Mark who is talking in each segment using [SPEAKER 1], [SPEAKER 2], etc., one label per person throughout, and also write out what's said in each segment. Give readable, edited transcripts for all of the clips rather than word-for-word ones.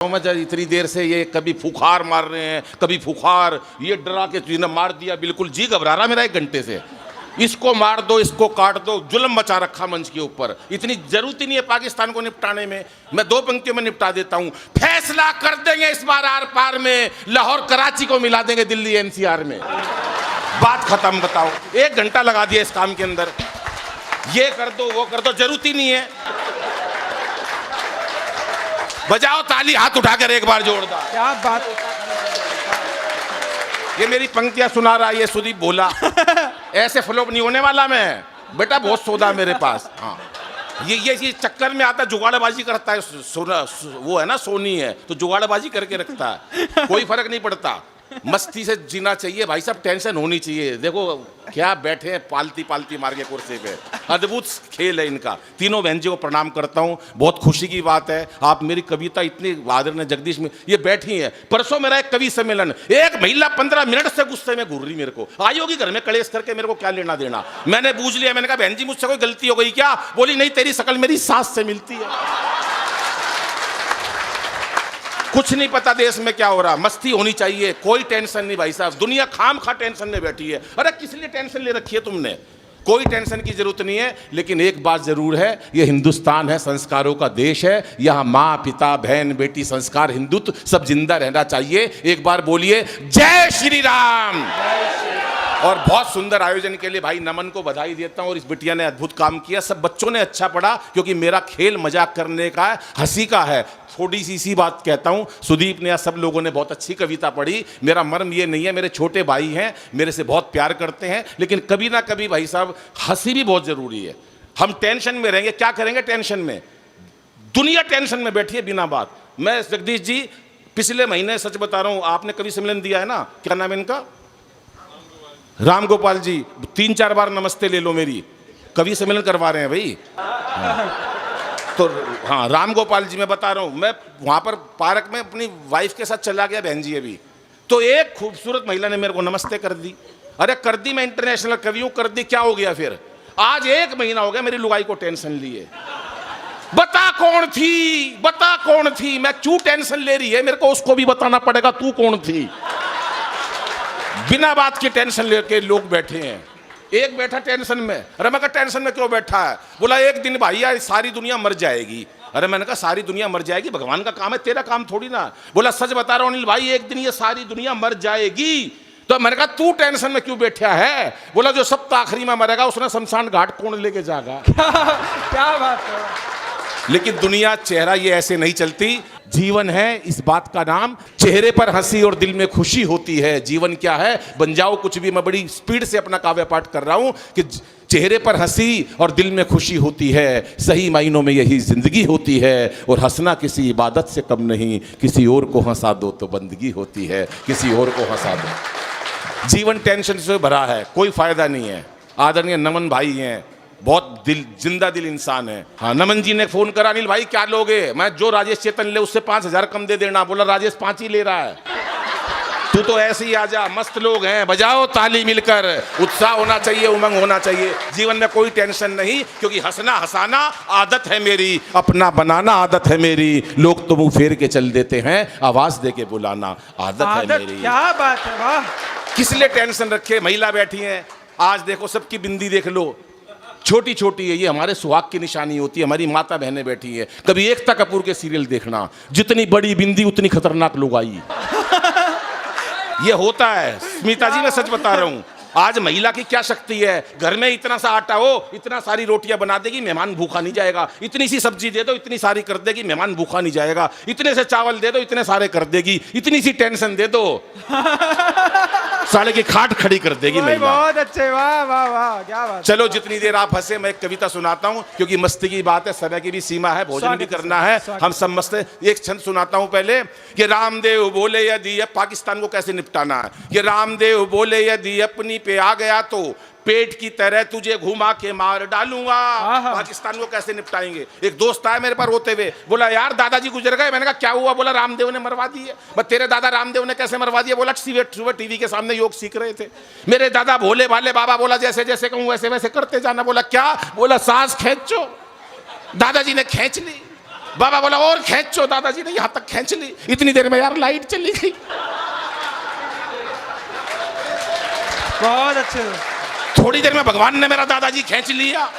[SPEAKER 1] इतनी देर से ये कभी फुखार मार रहे हैं, कभी फुखार, ये डरा के चीज़ मार दिया, बिल्कुल जी घबरा रहा मेरा 1 घंटे से। इसको मार दो, इसको काट दो, जुल्म मचा रखा मंच के ऊपर। इतनी जरूरत ही नहीं है पाकिस्तान को निपटाने में, मैं 2 पंक्तियों में निपटा देता हूं। फैसला कर देंगे इस बार आर पार में, लाहौर कराची को मिला देंगे दिल्ली एनसीआर में। बात खत्म। बताओ 1 घंटा लगा दिया इस काम के अंदर, ये कर दो वो कर दो, जरूरत ही नहीं है। बजाओ ताली हाथ उठाकर एक बार जोरदार।
[SPEAKER 2] क्या बात।
[SPEAKER 1] ये मेरी पंक्तियां सुना रहा है ये सुदीप भोला। ऐसे फ्लॉप नहीं होने वाला मैं बेटा, बहुत सौदा मेरे पास। हाँ ये चक्कर में आता, जुगाड़बाजी करता है। वो है ना सोनी है तो जुगाड़बाजी करके रखता है, कोई फर्क नहीं पड़ता। मस्ती से जीना चाहिए भाई साहब, टेंशन होनी चाहिए। देखो क्या बैठे हैं पालती पालती मार के कुर्सी पे, अद्भुत खेल है इनका। तीनों बहन जी को प्रणाम करता हूँ, बहुत खुशी की बात है। आप मेरी कविता इतनी आदरणीय जगदीश में ये बैठी है। परसों मेरा एक कवि सम्मेलन, एक महिला 15 मिनट से गुस्से में घूर रही मेरे को, आई होगी घर में कलेश करके, मेरे को क्या लेना देना। मैंने बूझ लिया, मैंने कहा बहन जी मुझसे कोई गलती हो गई क्या? बोली नहीं, तेरी शकल मेरी सास से मिलती है। कुछ नहीं पता देश में क्या हो रहा, मस्ती होनी चाहिए, कोई टेंशन नहीं भाई साहब। दुनिया खाम खा टेंशन में बैठी है। अरे किस लिए टेंशन ले रखी है तुमने? कोई टेंशन की जरूरत नहीं है। लेकिन एक बात जरूर है, ये हिंदुस्तान है, संस्कारों का देश है। यहाँ माँ पिता बहन बेटी संस्कार हिंदुत्व सब जिंदा रहना चाहिए। एक बार बोलिए जय श्री राम। और बहुत सुंदर आयोजन के लिए भाई नमन को बधाई देता हूँ, और इस बिटिया ने अद्भुत काम किया। सब बच्चों ने अच्छा पढ़ा, क्योंकि मेरा खेल मजाक करने का है, हंसी का है। थोड़ी सी बात कहता हूँ, सुदीप ने, सब लोगों ने बहुत अच्छी कविता पढ़ी। मेरा मर्म ये नहीं है, मेरे छोटे भाई हैं, मेरे से बहुत प्यार करते हैं, लेकिन कभी ना कभी भाई साहब हंसी भी बहुत जरूरी है। हम टेंशन में रहेंगे, क्या करेंगे टेंशन में? दुनिया टेंशन में बैठी है बिना बात। मैं जगदीश जी पिछले महीने, सच बता रहा हूँ, आपने कवि सम्मेलन दिया है ना, क्या नाम है इनका, राम गोपाल जी, 3-4 बार नमस्ते ले लो मेरी, कवि सम्मेलन करवा रहे हैं भाई। तो हाँ राम गोपाल जी, मैं बता रहा हूँ, मैं वहाँ पर पार्क में अपनी वाइफ के साथ चला गया बहन जी अभी, तो एक खूबसूरत महिला ने मेरे को नमस्ते कर दी। अरे कर दी, मैं इंटरनेशनल कवि हूँ, कर दी, क्या हो गया फिर? आज 1 महीना हो गया मेरी लुगाई को टेंशन लिए। बता कौन थी, बता कौन थी? मैं क्यों टेंशन ले रही है, मेरे को उसको भी बताना पड़ेगा तू कौन थी। बिना बात की टेंशन लेके लोग बैठे हैं। एक बैठा टेंशन में, अरे मैं कहा टेंशन में क्यों बैठा है? बोला एक दिन भाई यार सारी दुनिया मर जाएगी। अरे मैंने कहा सारी दुनिया मर जाएगी, भगवान का काम है, तेरा काम थोड़ी ना। बोला सच बता रहा हूँ अनिल भाई, एक दिन ये सारी दुनिया मर जाएगी। तो मैंने कहा तू टेंशन में क्यों बैठा है? बोला जो सब आखिरी में मरेगा उसने शमशान घाट कौन लेके जाएगा।
[SPEAKER 2] क्या बात है।
[SPEAKER 1] लेकिन दुनिया चेहरा ये ऐसे नहीं चलती। जीवन है इस बात का नाम, चेहरे पर हंसी और दिल में खुशी होती है। जीवन क्या है, बन जाओ कुछ भी। मैं बड़ी स्पीड से अपना काव्य पाठ कर रहा हूं कि चेहरे पर हंसी और दिल में खुशी होती है, सही मायनों में यही जिंदगी होती है। और हंसना किसी इबादत से कम नहीं, किसी और को हंसा दो तो बंदगी होती है, किसी और को हंसा दो। जीवन टेंशन से भरा है, कोई फायदा नहीं है। आदरणीय नमन भाई हैं, बहुत जिंदा दिल इंसान है। हाँ नमन जी ने फोन करा, अनिल भाई क्या लोगे? मैं जो राजेश चेतन ले उससे 5000 कम दे देना। बोला राजेश 5 ही ले रहा है, तू तो ऐसे ही आजा। मस्त लोग हैं, बजाओ ताली मिलकर। उत्साह होना चाहिए, उमंग होना चाहिए। जीवन में कोई टेंशन नहीं, क्योंकि हंसना हंसाना आदत है मेरी, अपना बनाना आदत है मेरी। लोग तो मुंह फेर के चल देते हैं, आवाज दे के बुलाना आदत है मेरी।
[SPEAKER 2] क्या बात है, वाह।
[SPEAKER 1] किस लिए टेंशन रखे? महिला बैठी है, आज देखो सबकी बिंदी देख लो, छोटी छोटी है, ये हमारे सुहाग की निशानी होती है। हमारी माता बहनें बैठी है। कभी एकता कपूर के सीरियल देखना, जितनी बड़ी बिंदी उतनी खतरनाक लोग आई। ये होता है स्मिता जी, मैं सच बता रहा हूं। आज महिला की क्या शक्ति है, घर में इतना सा आटा हो, इतना सारी रोटियां बना देगी, मेहमान भूखा नहीं जाएगा। इतनी सी सब्जी दे दो, इतनी सारी कर देगी, मेहमान भूखा नहीं जाएगा। इतने से चावल दे दो, इतने सारे कर देगी। इतनी सी टेंशन दे दो, साले की खाट खड़ी कर देगी महिला।
[SPEAKER 2] बहुत अच्छे, वाह वाह वाह, क्या बात।
[SPEAKER 1] चलो जितनी देर आप हंसे, मैं एक कविता सुनाता हूं, क्योंकि मस्ती की बात है, समय की भी सीमा है, भोजन भी करना है, हम सब मस्त। एक छंद सुनाता हूं पहले कि रामदेव बोले यदि अब पाकिस्तान को कैसे निपटाना है। कि रामदेव बोले यदि अपनी पे आ गया तो पेट की तरह तुझे घुमा के मार डालूंगा। पाकिस्तान को कैसे निपटाएंगे? एक दोस्त आया मेरे पास रोते हुए, बोला यार दादाजी गुजर गए। मैंने कहा क्या हुआ? बोला रामदेव ने मरवा दिए। बस तेरे दादा रामदेव ने कैसे मरवा दिया? बोला सुबह टीवी के सामने योग सीख रहे थे, मेरे दादा भोले भाले बाबा। बोला जैसे जैसे कहूँ वैसे वैसे करते जाना। बोला क्या? बोला सांस खींचो। दादाजी ने खींच ली, बाबा बोला और खींचो। दादाजी ने यहां तक खींच ली। इतनी देर में यार लाइट चली गई।
[SPEAKER 2] बहुत अच्छे।
[SPEAKER 1] थोड़ी देर में भगवान ने मेरा दादाजी खींच लिया।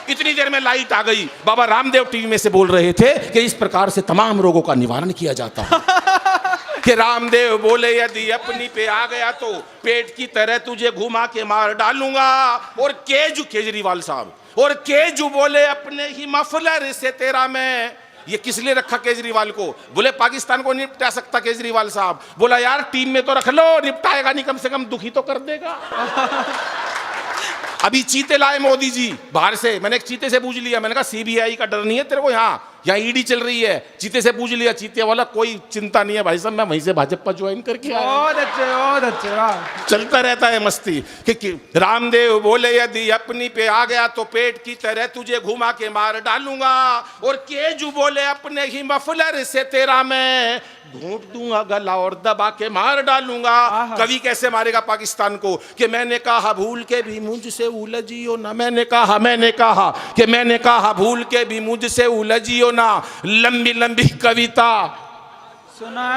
[SPEAKER 1] इतनी देर में लाइट आ गई। बाबा रामदेव टीवी में से बोल रहे थे कि इस प्रकार से तमाम रोगों का निवारण किया जाता है। कि रामदेव बोले यदि अपनी पे आ गया तो पेट की तरह तुझे घुमा के मार डालूंगा। और केजरीवाल साहब और केजू बोले अपने ही मफलर से तेरा मैं। ये किस लिए रखा केजरीवाल को? बोले पाकिस्तान को निपटा सकता केजरीवाल साहब। बोला यार टीम में तो रख लो, निपटाएगा नहीं, कम से कम दुखी तो कर देगा। अभी चीते लाए मोदी जी बाहर से। मैंने एक चीते से पूछ लिया, मैंने कहा सीबीआई का डर नहीं है तेरे को? यहाँ ईडी चल रही है। चीते से पूछ लिया, चीते वाला कोई चिंता नहीं है भाई साहब, मैं वहीं से भाजपा ज्वाइन करके आया।
[SPEAKER 2] बहुत अच्छे, बहुत अच्छे। वाह,
[SPEAKER 1] चलता रहता है मस्ती कि रामदेव बोले यदि अपनी पे आ गया तो पेट की तरह तुझे घुमा के मार डालूंगा। और केजू बोले अपने ही मफलर से तेरा मैं घूंट दूंगा गला और दबा के मार डालूंगा। कवि कैसे मारेगा पाकिस्तान को? कि मैंने कहा भूल के भी मुझसे उलझियो ना। मैंने कहा कि मैंने कहा भूल के भी मुझसे उलझियो ना। लंबी लंबी कविता
[SPEAKER 2] सुना।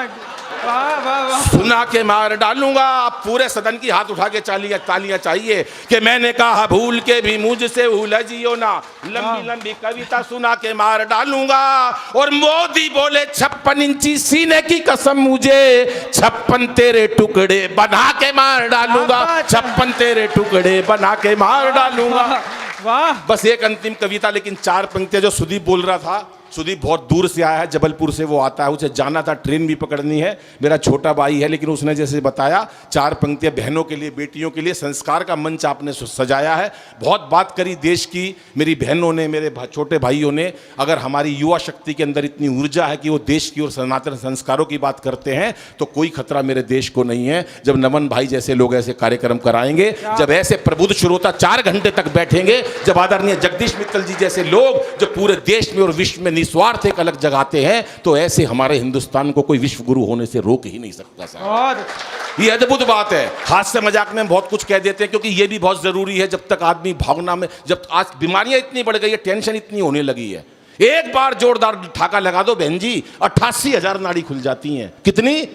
[SPEAKER 2] वाह वाह वाह,
[SPEAKER 1] सुना के मार डालूंगा। पूरे सदन की हाथ उठा के तालियां चाहिए कि मैंने कहा भूल के भी मुझसे उलझियो ना। लंबी लंबी कविता सुना के मार डालूंगा। और मोदी बोले 56 इंची सीने की कसम मुझे 56 तेरे टुकड़े बना के मार डालूंगा। 56 तेरे टुकड़े बना के मार डालूंगा।
[SPEAKER 2] वाह।
[SPEAKER 1] बस एक अंतिम कविता, लेकिन 4 पंक्तियां जो सुदीप बोल रहा था। सुदीप बहुत दूर से आया है, जबलपुर से वो आता है, उसे जाना था, ट्रेन भी पकड़नी है। मेरा छोटा भाई है, लेकिन उसने जैसे बताया 4 पंक्तियां बहनों के लिए, बेटियों के लिए संस्कार का मंच आपने सजाया है। बहुत बात करी देश की मेरी बहनों ने, मेरे छोटे भाइयों ने। अगर हमारी युवा शक्ति के अंदर इतनी ऊर्जा है कि वो देश की और सनातन संस्कारों की बात करते हैं तो कोई खतरा मेरे देश को नहीं है। जब नमन भाई जैसे लोग ऐसे कार्यक्रम कराएंगे, जब ऐसे प्रबुद्ध श्रोता 4 घंटे तक बैठेंगे, जब आदरणीय जगदीश मित्तल जी जैसे लोग जो पूरे देश में और विश्व में निस्वार्थ एक अलग जगाते हैं, तो ऐसे हमारे हिंदुस्तान को कोई विश्व गुरु होने से रोक ही नहीं सकता साहब। ये अद्भुत बात है। हास्य मजाक में बहुत कुछ कह देते हैं, क्योंकि ये भी बहुत जरूरी है। जब तक आदमी भावना में, जब आज बीमारियां इतनी बढ़ गई है, टेंशन इतनी होने लगी है, एक बार जोरदार ठाका लगा दो बहन जी, 88,000 नाड़ी खुल जाती हैं। कितनी?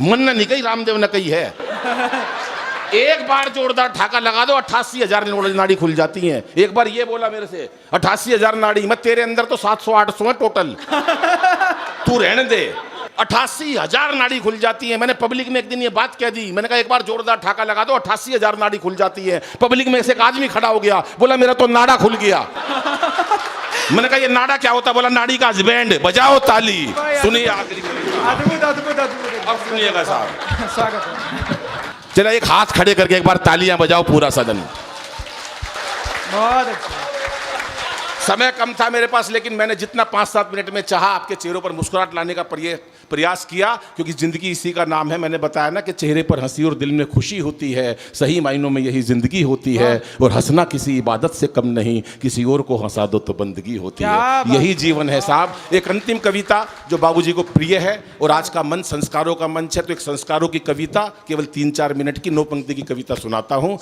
[SPEAKER 1] मन नहीं कही, रामदेव ने कही है। एक बार जोरदार ठाका लगा दो, 88,000 नाड़ी खुल जाती हैं। एक बार ये बोला मेरे से 88,000 नाड़ी, मैं तेरे अंदर तो 700-800 है टोटल, तू रहने दे। 88,000 नाड़ी खुल जाती है। मैंने पब्लिक में एक दिन ये बात कह दी, मैंने कहा एक बार जोरदार ठाका लगा दो, 88,000 नाड़ी खुल जाती है। पब्लिक में से एक आदमी खड़ा हो गया, बोला मेरा तो नाड़ा खुल गया। मैंने कहा ये नाड़ा क्या होता? बोला नाड़ी का हस्बैंड। बजाओ ताली। सुनिए आखिरी,
[SPEAKER 2] अद्भुत अद्भुत अद्भुत।
[SPEAKER 1] अब सुनिएगा साहब,
[SPEAKER 2] स्वागत है।
[SPEAKER 1] चला एक हाथ खड़े करके एक बार तालियां बजाओ पूरा सदन।
[SPEAKER 2] बहुत अच्छा।
[SPEAKER 1] समय कम था मेरे पास, लेकिन मैंने जितना 5-7 मिनट में चाहा आपके चेहरों पर मुस्कुराहट लाने का प्रयास किया, क्योंकि जिंदगी इसी का नाम है। मैंने बताया ना कि चेहरे पर हंसी और दिल में खुशी होती है, सही मायनों में यही जिंदगी होती है। और हंसना किसी इबादत से कम नहीं, किसी और को हंसा दो तो बंदगी होती है। यही जीवन है साहब। एक अंतिम कविता जो बाबूजी को प्रिय है, और आज का मंच संस्कारों का मंच है, तो एक संस्कारों की कविता केवल 3-4 मिनट की 9 पंक्ति की कविता सुनाता हूँ।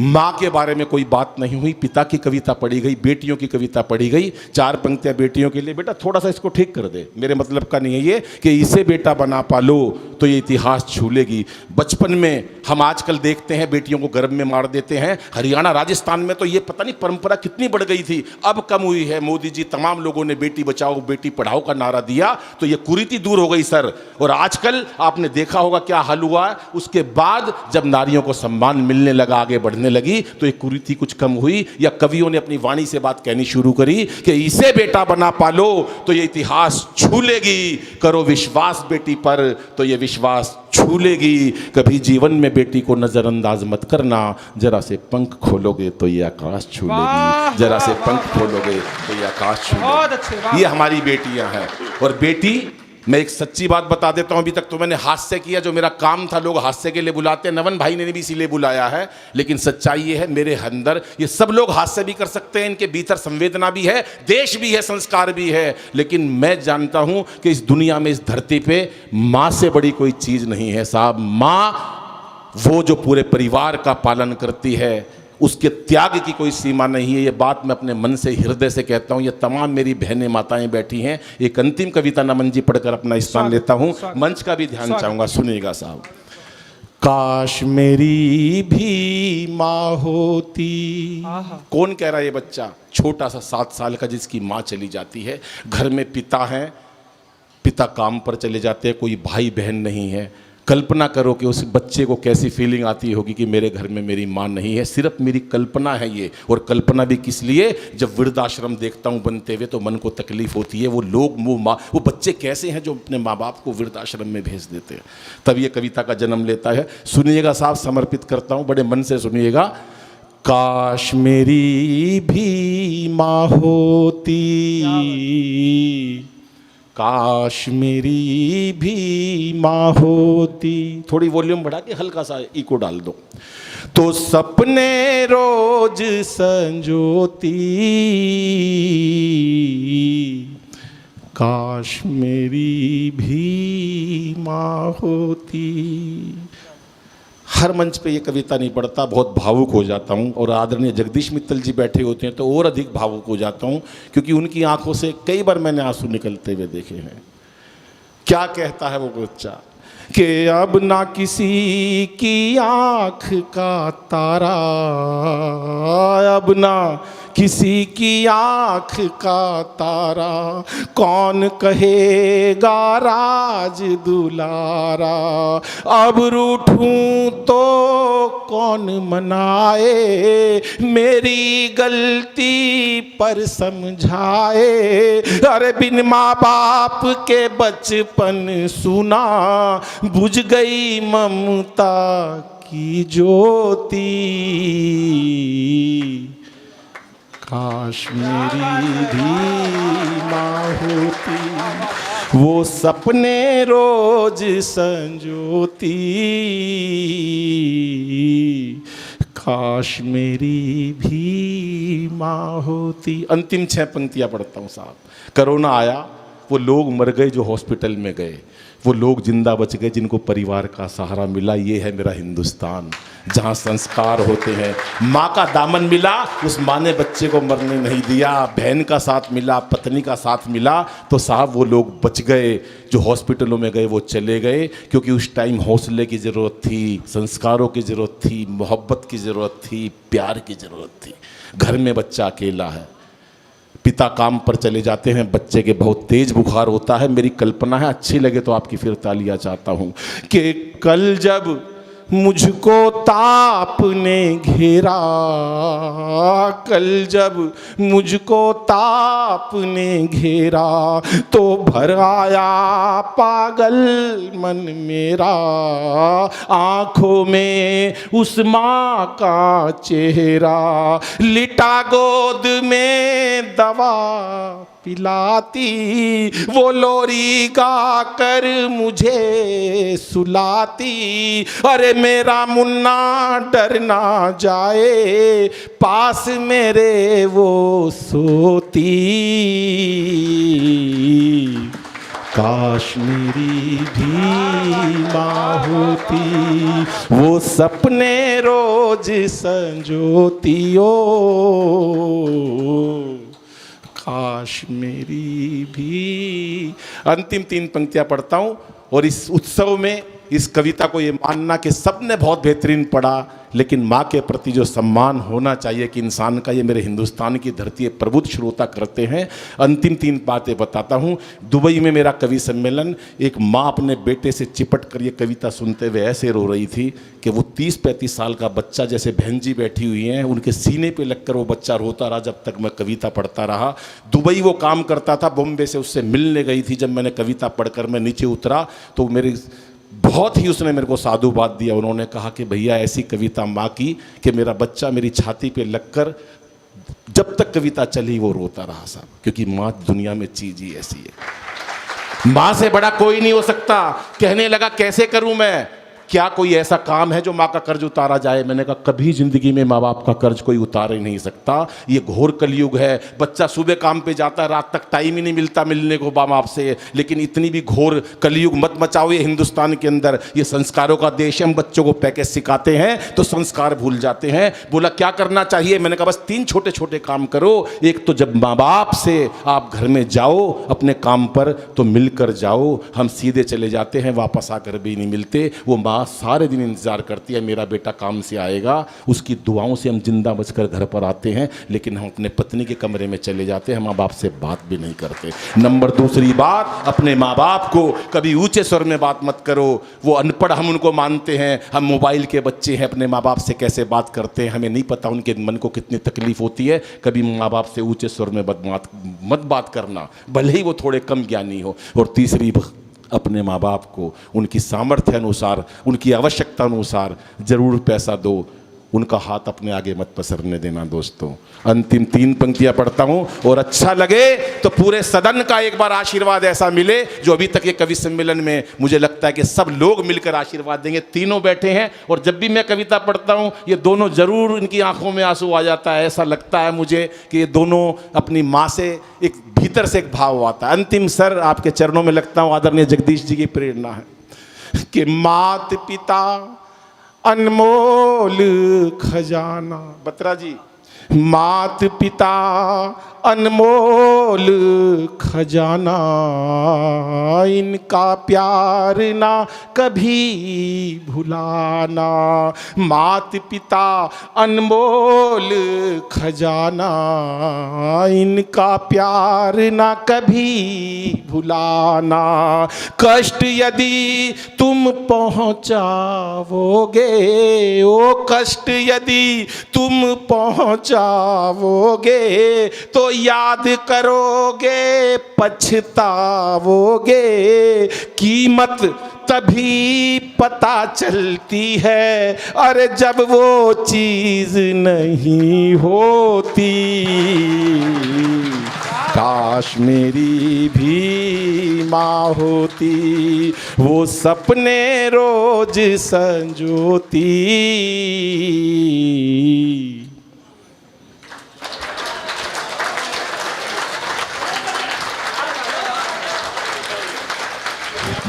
[SPEAKER 1] माँ के बारे में कोई बात नहीं हुई, पिता की कविता पढ़ी गई, बेटियों की कविता पढ़ी गई। 4 पंक्तियां बेटियों के लिए। बेटा थोड़ा सा इसको ठीक कर दे, मेरे मतलब का नहीं है ये कि इसे बेटा बना पालो तो ये इतिहास छू लेगी। बचपन में हम आजकल देखते हैं बेटियों को गर्भ में मार देते हैं। हरियाणा राजस्थान में तो ये पता नहीं परंपरा कितनी बढ़ गई थी, अब कम हुई है। मोदी जी तमाम लोगों ने बेटी बचाओ बेटी पढ़ाओ का नारा दिया तो ये कुरीति दूर हो गई सर। और आजकल आपने देखा होगा क्या हाल हुआ। उसके बाद जब नारियों को सम्मान मिलने लगा, आगे बढ़ने लगी, तो ये कुरीति कुछ कम हुई। या कवियों ने अपनी वाणी से बात कहनी शुरू करी कि इसे बेटा बना पालो तो ये इतिहास छू लेगी, करो विश्वास बेटी पर तो ये विश्वास छू लेगी। कभी जीवन में बेटी को नजरअंदाज मत करना, जरा से पंख खोलोगे तो ये आकाश छू लेगी, जरा से पंख खोलोगे तो ये आकाश छू लेगी। ये हमारी बेटियां हैं। और बेटी, मैं एक सच्ची बात बता देता हूं, अभी तक तो मैंने हास्य किया, जो मेरा काम था लोग हास्य के लिए बुलाते हैं, नवन भाई ने भी इसीलिए बुलाया है। लेकिन सच्चाई ये है, मेरे अंदर ये सब लोग हास्य भी कर सकते हैं, इनके भीतर संवेदना भी है, देश भी है, संस्कार भी है। लेकिन मैं जानता हूं कि इस दुनिया में, इस धरती पे माँ से बड़ी कोई चीज नहीं है साहब। माँ वो जो पूरे परिवार का पालन करती है, उसके त्याग की कोई सीमा नहीं है। ये बात मैं अपने मन से, हृदय से कहता हूँ। ये तमाम मेरी बहनें माताएं बैठी हैं। एक अंतिम कविता नमन जी पढ़कर अपना स्थान लेता हूँ। मंच का भी ध्यान चाहूँगा, सुनिएगा साहब। काश मेरी भी माँ होती। कौन कह रहा है? ये बच्चा छोटा सा 7 साल का, जिसकी माँ चली जाती है। घर में पिता हैं, पिता काम पर चले जाते हैं, कोई भाई बहन नहीं है। कल्पना करो कि उस बच्चे को कैसी फीलिंग आती होगी कि मेरे घर में मेरी माँ नहीं है। सिर्फ मेरी कल्पना है ये, और कल्पना भी किस लिए? जब वृद्धाश्रम देखता हूँ बनते हुए तो मन को तकलीफ होती है। वो लोग, वो बच्चे कैसे हैं जो अपने माँ बाप को वृद्धाश्रम में भेज देते हैं। तब ये कविता का जन्म लेता है। सुनिएगा साहब, समर्पित करता हूँ, बड़े मन से सुनिएगा। काश मेरी भी माँ होती, काश मेरी भी माँ होती। थोड़ी वॉल्यूम बढ़ा के हल्का सा इको डाल दो। तो सपने रोज संजोती, काश मेरी भी माँ होती। हर मंच पे ये कविता नहीं पढ़ता, बहुत भावुक हो जाता हूँ। और आदरणीय जगदीश मित्तल जी बैठे होते हैं तो और अधिक भावुक हो जाता हूँ, क्योंकि उनकी आंखों से कई बार मैंने आंसू निकलते हुए देखे हैं। क्या कहता है वो बच्चा कि अब ना किसी की आँख का तारा, अब ना किसी की आँख का तारा, कौन कहेगा राज दुलारा। अब रूठूं तो कौन मनाए, मेरी गलती पर समझाए। अरे बिन माँ बाप के बचपन सुना, बुझ गई ममता की ज्योति। काश मेरी भी माँ होती, वो सपने रोज संजोती। काश मेरी भी माँ होती। अंतिम 6 पंक्तियाँ पढ़ता हूँ साहब। कोरोना आया, वो लोग मर गए जो हॉस्पिटल में गए, वो लोग जिंदा बच गए जिनको परिवार का सहारा मिला। ये है मेरा हिंदुस्तान, जहाँ संस्कार होते हैं। माँ का दामन मिला, उस माँ ने बच्चे को मरने नहीं दिया। बहन का साथ मिला, पत्नी का साथ मिला, तो साहब वो लोग बच गए। जो हॉस्पिटलों में गए वो चले गए, क्योंकि उस टाइम हौसले की ज़रूरत थी, संस्कारों की ज़रूरत थी, मोहब्बत की ज़रूरत थी, प्यार की ज़रूरत थी। घर में बच्चा अकेला है, पिता काम पर चले जाते हैं, बच्चे के बहुत तेज बुखार होता है। मेरी कल्पना है, अच्छी लगे तो आपकी फिर तालियां चाहता हूं, कि कल जब मुझको ताप ने घेरा, कल जब मुझको ताप ने घेरा, तो भर आया पागल मन मेरा। आँखों में उस माँ का चेहरा, लिटा गोद में दवा पिलाती, वो लोरी गा कर मुझे सुलाती। अरे मेरा मुन्ना डर ना जाए, पास मेरे वो सोती। काश मेरी भी माँ होती, वो सपने रोज संजोती। ओ काश मेरी भी। अंतिम 3 पंक्तियां पढ़ता हूं। और इस उत्सव में इस कविता को ये मानना कि सबने बहुत बेहतरीन पढ़ा, लेकिन माँ के प्रति जो सम्मान होना चाहिए कि इंसान का, ये मेरे हिंदुस्तान की धरती है, प्रबुद्ध श्रोता करते हैं। अंतिम 3 बातें बताता हूँ। दुबई में मेरा कवि सम्मेलन, एक माँ अपने बेटे से चिपट कर ये कविता सुनते हुए ऐसे रो रही थी कि वो 30-35 साल का बच्चा, जैसे बहन जी बैठी हुई हैं, उनके सीने पे लगकर वो बच्चा रोता रहा जब तक मैं कविता पढ़ता रहा। दुबई वो काम करता था, बॉम्बे से उससे मिलने गई थी। जब मैंने कविता पढ़कर मैं नीचे उतरा तो मेरी बहुत ही, उसने मेरे को साधुवाद दिया। उन्होंने कहा कि भैया ऐसी कविता माँ की कि मेरा बच्चा मेरी छाती पे लगकर जब तक कविता चली वो रोता रहा साहब, क्योंकि माँ दुनिया में चीज ही ऐसी है। माँ से बड़ा कोई नहीं हो सकता। कहने लगा कैसे करूं मैं, क्या कोई ऐसा काम है जो माँ का कर्ज उतारा जाए? मैंने कहा कभी जिंदगी में माँ बाप का कर्ज कोई उतार ही नहीं सकता। ये घोर कलयुग है। बच्चा सुबह काम पे जाता है, रात तक टाइम ही नहीं मिलता मिलने को माँ बाप से। लेकिन इतनी भी घोर कलयुग मत मचाओ ये हिंदुस्तान के अंदर। ये संस्कारों का देश है। हम बच्चों को पैकेज सिखाते हैं तो संस्कार भूल जाते हैं। बोला क्या करना चाहिए? मैंने कहा बस 3 छोटे छोटे काम करो। एक तो जब माँ बाप से आप घर में जाओ अपने काम पर तो मिलकर जाओ। हम सीधे चले जाते हैं, वापस आकर भी नहीं मिलते। वो माँ सारे दिन इंतजार करती है मेरा बेटा काम से आएगा। उसकी दुआओं से हम जिंदा बचकर घर पर आते हैं, लेकिन हम अपने पत्नी के कमरे में चले जाते हैं, माँ बाप से बात भी नहीं करते। नंबर दूसरी बात, अपने माँ बाप को कभी ऊंचे स्वर में बात मत करो। वो अनपढ़ हम उनको मानते हैं, हम मोबाइल के बच्चे हैं। अपने माँ बाप से कैसे बात करते हैं हमें नहीं पता, उनके मन को कितनी तकलीफ होती है। कभी माँ बाप से ऊंचे स्वर में मत बात करना, भले ही वो थोड़े कम ज्ञानी हो। और तीसरी, अपने माँ बाप को उनकी सामर्थ्य अनुसार, उनकी आवश्यकता अनुसार ज़रूर पैसा दो। उनका हाथ अपने आगे मत पसरने देना दोस्तों। अंतिम 3 पंक्तियां पढ़ता हूं और अच्छा लगे तो पूरे सदन का एक बार आशीर्वाद ऐसा मिले जो अभी तक ये कवि सम्मेलन में मुझे लगता है कि सब लोग मिलकर आशीर्वाद देंगे। तीनों बैठे हैं और जब भी मैं कविता पढ़ता हूं ये दोनों जरूर, इनकी आंखों में आंसू आ जाता है। ऐसा लगता है मुझे कि ये दोनों अपनी माँ से एक भीतर से एक भाव आता है। अंतिम सर आपके चरणों में लगता हूं, आदरणीय जगदीश जी की प्रेरणा है कि मात पिता अनमोल खजाना। बत्रा जी, मात पिता अनमोल खजाना, इनका प्यार ना कभी भुलाना। मात पिता अनमोल खजाना, इनका प्यार ना कभी भुलाना। कष्ट यदि तुम पहुँचाओगे, ओ कष्ट यदि तुम पहुँचाओगे तो याद करोगे पछताओगे। कीमत तभी पता चलती है, अरे जब वो चीज नहीं होती। काश मेरी भी माँ होती, वो सपने रोज संजोती।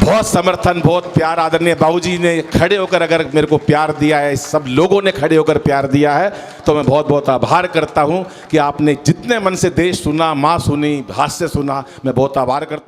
[SPEAKER 1] बहुत समर्थन, बहुत प्यार। आदरणीय बाबूजी ने खड़े होकर अगर मेरे को प्यार दिया है, सब लोगों ने खड़े होकर प्यार दिया है, तो मैं बहुत बहुत आभार करता हूं कि आपने जितने मन से देश सुना, माँ सुनी, हास्य सुना, मैं बहुत आभार करता हूं।